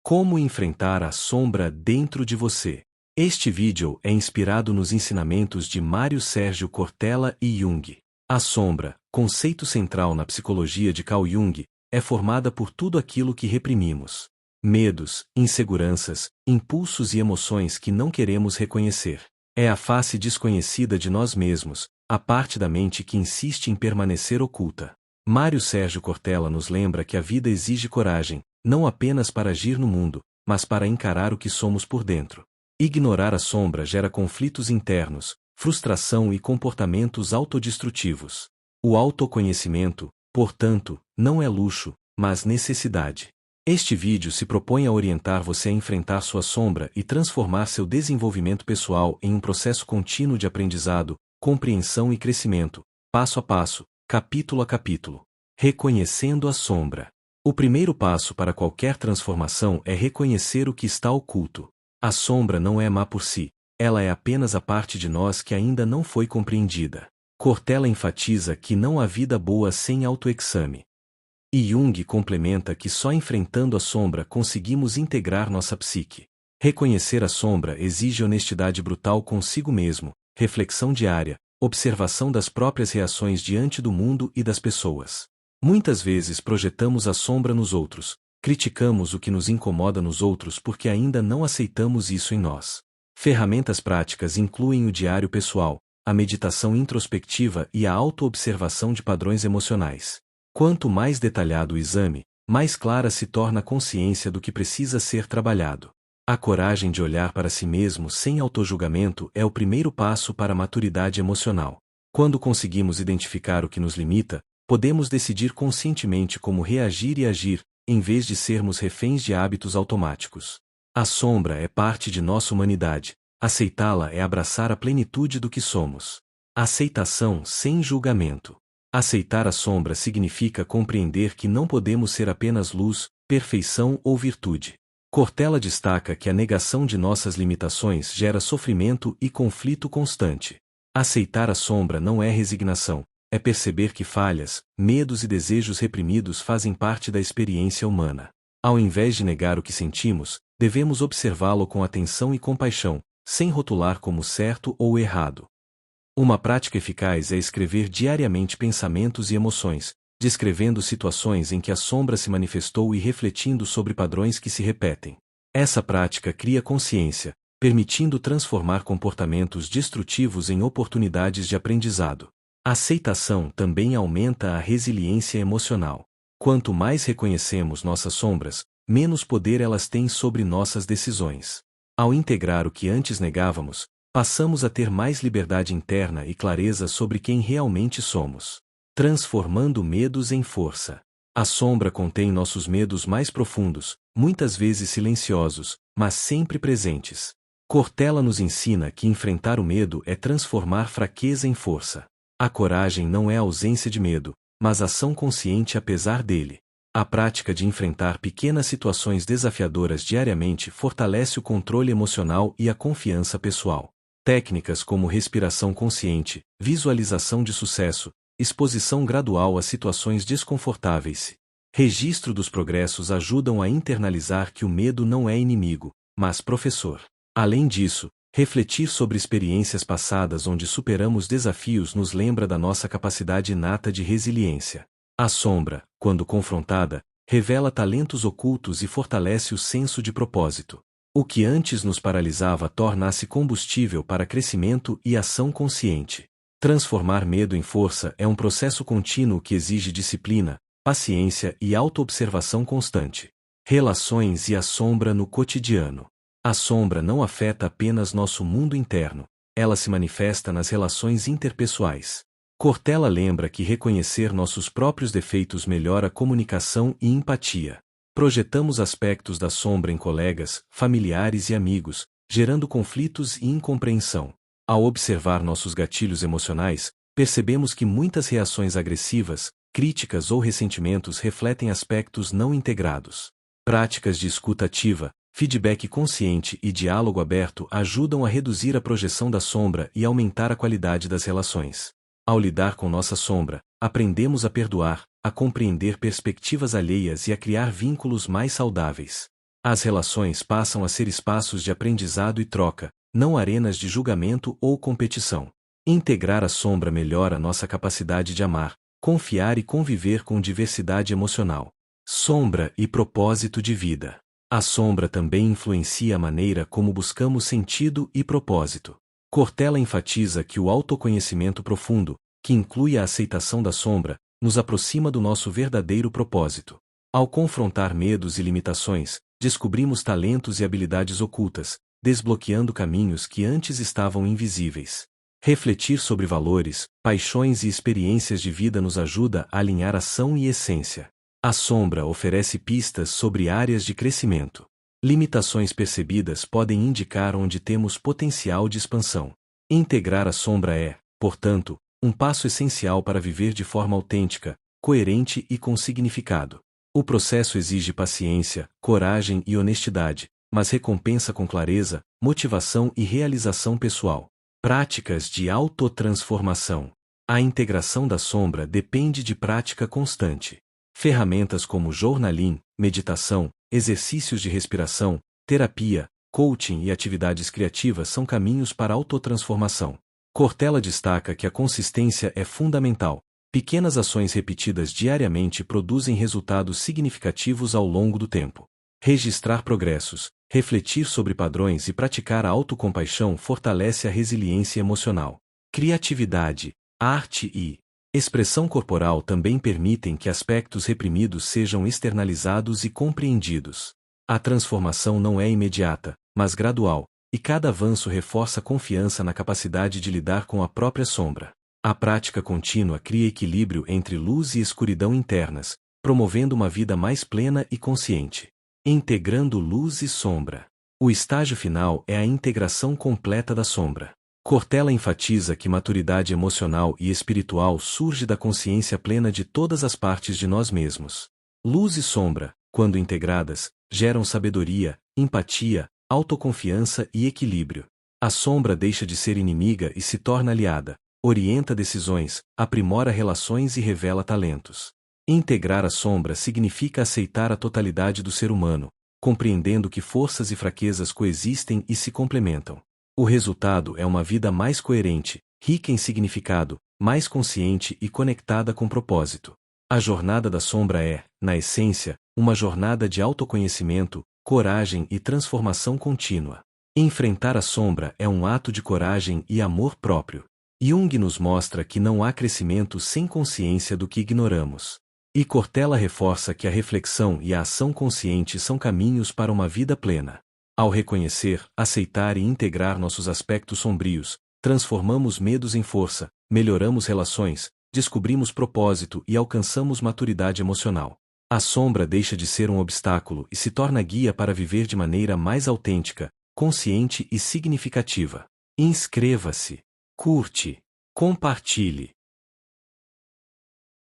Como enfrentar a sombra dentro de você. Este vídeo é inspirado nos ensinamentos de Mário Sérgio Cortella e Jung. A sombra, conceito central na psicologia de Carl Jung, é formada por tudo aquilo que reprimimos. Medos, inseguranças, impulsos e emoções que não queremos reconhecer. É a face desconhecida de nós mesmos, a parte da mente que insiste em permanecer oculta. Mário Sérgio Cortella nos lembra que a vida exige coragem, não apenas para agir no mundo, mas para encarar o que somos por dentro. Ignorar a sombra gera conflitos internos, frustração e comportamentos autodestrutivos. O autoconhecimento, portanto, não é luxo, mas necessidade. Este vídeo se propõe a orientar você a enfrentar sua sombra e transformar seu desenvolvimento pessoal em um processo contínuo de aprendizado, compreensão e crescimento, passo a passo, capítulo a capítulo. Reconhecendo a sombra. O primeiro passo para qualquer transformação é reconhecer o que está oculto. A sombra não é má por si, ela é apenas a parte de nós que ainda não foi compreendida. Cortella enfatiza que não há vida boa sem autoexame. E Jung complementa que só enfrentando a sombra conseguimos integrar nossa psique. Reconhecer a sombra exige honestidade brutal consigo mesmo, reflexão diária, observação das próprias reações diante do mundo e das pessoas. Muitas vezes projetamos a sombra nos outros, criticamos o que nos incomoda nos outros porque ainda não aceitamos isso em nós. Ferramentas práticas incluem o diário pessoal, a meditação introspectiva e a autoobservação de padrões emocionais. Quanto mais detalhado o exame, mais clara se torna a consciência do que precisa ser trabalhado. A coragem de olhar para si mesmo sem autojulgamento é o primeiro passo para a maturidade emocional. Quando conseguimos identificar o que nos limita, podemos decidir conscientemente como reagir e agir, em vez de sermos reféns de hábitos automáticos. A sombra é parte de nossa humanidade, aceitá-la é abraçar a plenitude do que somos. Aceitação sem julgamento. Aceitar a sombra significa compreender que não podemos ser apenas luz, perfeição ou virtude. Cortella destaca que a negação de nossas limitações gera sofrimento e conflito constante. Aceitar a sombra não é resignação, é perceber que falhas, medos e desejos reprimidos fazem parte da experiência humana. Ao invés de negar o que sentimos, devemos observá-lo com atenção e compaixão, sem rotular como certo ou errado. Uma prática eficaz é escrever diariamente pensamentos e emoções, descrevendo situações em que a sombra se manifestou e refletindo sobre padrões que se repetem. Essa prática cria consciência, permitindo transformar comportamentos destrutivos em oportunidades de aprendizado. A aceitação também aumenta a resiliência emocional. Quanto mais reconhecemos nossas sombras, menos poder elas têm sobre nossas decisões. Ao integrar o que antes negávamos, passamos a ter mais liberdade interna e clareza sobre quem realmente somos. Transformando medos em força. A sombra contém nossos medos mais profundos, muitas vezes silenciosos, mas sempre presentes. Cortella nos ensina que enfrentar o medo é transformar fraqueza em força. A coragem não é ausência de medo, mas ação consciente apesar dele. A prática de enfrentar pequenas situações desafiadoras diariamente fortalece o controle emocional e a confiança pessoal. Técnicas como respiração consciente, visualização de sucesso, exposição gradual a situações desconfortáveis. Registro dos progressos ajudam a internalizar que o medo não é inimigo, mas professor. Além disso, refletir sobre experiências passadas onde superamos desafios nos lembra da nossa capacidade inata de resiliência. A sombra, quando confrontada, revela talentos ocultos e fortalece o senso de propósito. O que antes nos paralisava torna-se combustível para crescimento e ação consciente. Transformar medo em força é um processo contínuo que exige disciplina, paciência e autoobservação constante. Relações e a sombra no cotidiano. A sombra não afeta apenas nosso mundo interno, ela se manifesta nas relações interpessoais. Cortella lembra que reconhecer nossos próprios defeitos melhora a comunicação e empatia. Projetamos aspectos da sombra em colegas, familiares e amigos, gerando conflitos e incompreensão. Ao observar nossos gatilhos emocionais, percebemos que muitas reações agressivas, críticas ou ressentimentos refletem aspectos não integrados. Práticas de escuta ativa, feedback consciente e diálogo aberto ajudam a reduzir a projeção da sombra e aumentar a qualidade das relações. Ao lidar com nossa sombra, aprendemos a perdoar, a compreender perspectivas alheias e a criar vínculos mais saudáveis. As relações passam a ser espaços de aprendizado e troca, não arenas de julgamento ou competição. Integrar a sombra melhora nossa capacidade de amar, confiar e conviver com diversidade emocional. Sombra e propósito de vida. A sombra também influencia a maneira como buscamos sentido e propósito. Cortella enfatiza que o autoconhecimento profundo, que inclui a aceitação da sombra, nos aproxima do nosso verdadeiro propósito. Ao confrontar medos e limitações, descobrimos talentos e habilidades ocultas, desbloqueando caminhos que antes estavam invisíveis. Refletir sobre valores, paixões e experiências de vida nos ajuda a alinhar ação e essência. A sombra oferece pistas sobre áreas de crescimento. Limitações percebidas podem indicar onde temos potencial de expansão. Integrar a sombra é, portanto, um passo essencial para viver de forma autêntica, coerente e com significado. O processo exige paciência, coragem e honestidade, mas recompensa com clareza, motivação e realização pessoal. Práticas de autotransformação. A integração da sombra depende de prática constante. Ferramentas como journaling, meditação, exercícios de respiração, terapia, coaching e atividades criativas são caminhos para a autotransformação. Cortella destaca que a consistência é fundamental. Pequenas ações repetidas diariamente produzem resultados significativos ao longo do tempo. Registrar progressos, refletir sobre padrões e praticar a autocompaixão fortalece a resiliência emocional. Criatividade, arte e expressão corporal também permitem que aspectos reprimidos sejam externalizados e compreendidos. A transformação não é imediata, mas gradual, e cada avanço reforça a confiança na capacidade de lidar com a própria sombra. A prática contínua cria equilíbrio entre luz e escuridão internas, promovendo uma vida mais plena e consciente. Integrando luz e sombra. O estágio final é a integração completa da sombra. Cortella enfatiza que maturidade emocional e espiritual surge da consciência plena de todas as partes de nós mesmos. Luz e sombra, quando integradas, geram sabedoria, empatia, autoconfiança e equilíbrio. A sombra deixa de ser inimiga e se torna aliada, orienta decisões, aprimora relações e revela talentos. Integrar a sombra significa aceitar a totalidade do ser humano, compreendendo que forças e fraquezas coexistem e se complementam. O resultado é uma vida mais coerente, rica em significado, mais consciente e conectada com propósito. A jornada da sombra é, na essência, uma jornada de autoconhecimento, coragem e transformação contínua. Enfrentar a sombra é um ato de coragem e amor próprio. Jung nos mostra que não há crescimento sem consciência do que ignoramos. E Cortella reforça que a reflexão e a ação consciente são caminhos para uma vida plena. Ao reconhecer, aceitar e integrar nossos aspectos sombrios, transformamos medos em força, melhoramos relações, descobrimos propósito e alcançamos maturidade emocional. A sombra deixa de ser um obstáculo e se torna guia para viver de maneira mais autêntica, consciente e significativa. Inscreva-se, curte, compartilhe.